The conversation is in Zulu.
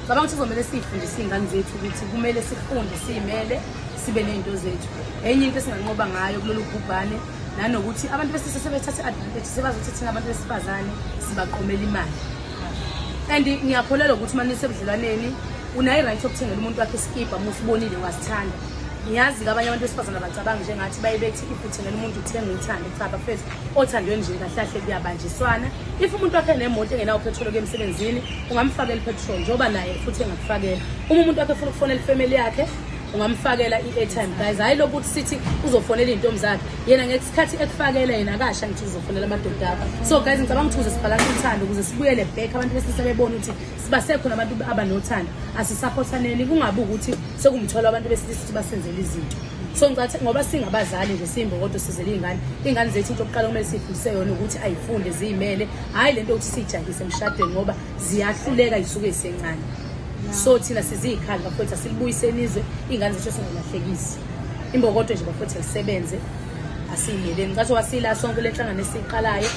Ngicabanga ukuthi kuzomela sifundise izingane zethu ukuthi kumele sifunde siyimele sibe nezinto zethu. Enye into esinganqoba ngayo kulolu bhubhane nanokuthi abantu besilisa sebethatha advantage sebazothi thina abantu besifazane sibaqomela imali. And ngiyakholelwa ukuthi manje sebudlelwaneni unayi right yokuthengela umuntu wakhe iskipa uma usibonile wasithanda. Ngiyazi ke abanye abantu besifazane abacabanga njengathi bayibethi ifuthengela umuntu uthenga uthande cha bafethu othandwe nje kahle kahle kuyabanjiswana. If umuntu wakhe nemoto engenawo petrol ke emsebenzini ungamfakela ipetrol njoba naye futhi engakufakela. Uma umuntu wakhe ufuna ukufonela ifamily yakhe ungamfakela i-airtime guys. Hayi lokuthi sithi uzofonela izintombi zakhe yena ngesikhathi ekufakela yena akasha ngithi uzofonela amadoda akhe. So guys ngicabanga ukuthi sibalance uthando ukuze sibuyele back abantu besilisa bebona ukuthi sibasekho nabantu abanothando asisupportaneni kungabi ukuthi sekumthola abantu besilisa ukuthi basenzele izinto. So ngicathi ngoba singabazali nje simbokodo sizele ingane zethu into oqala kumele sifundise yona ukuthi ayifunde ziyimele hayi lento ukuthi sijahise emshadweni ngoba ziyahluleka isuke isencane. So thina sizikhali bafethu asilibuyiseni izwe ingane zethu singalahlekisi imbokodo nje bafethu lisebenze asiyeleni ngicathi wasila sonke lenhlangano esiqalayo.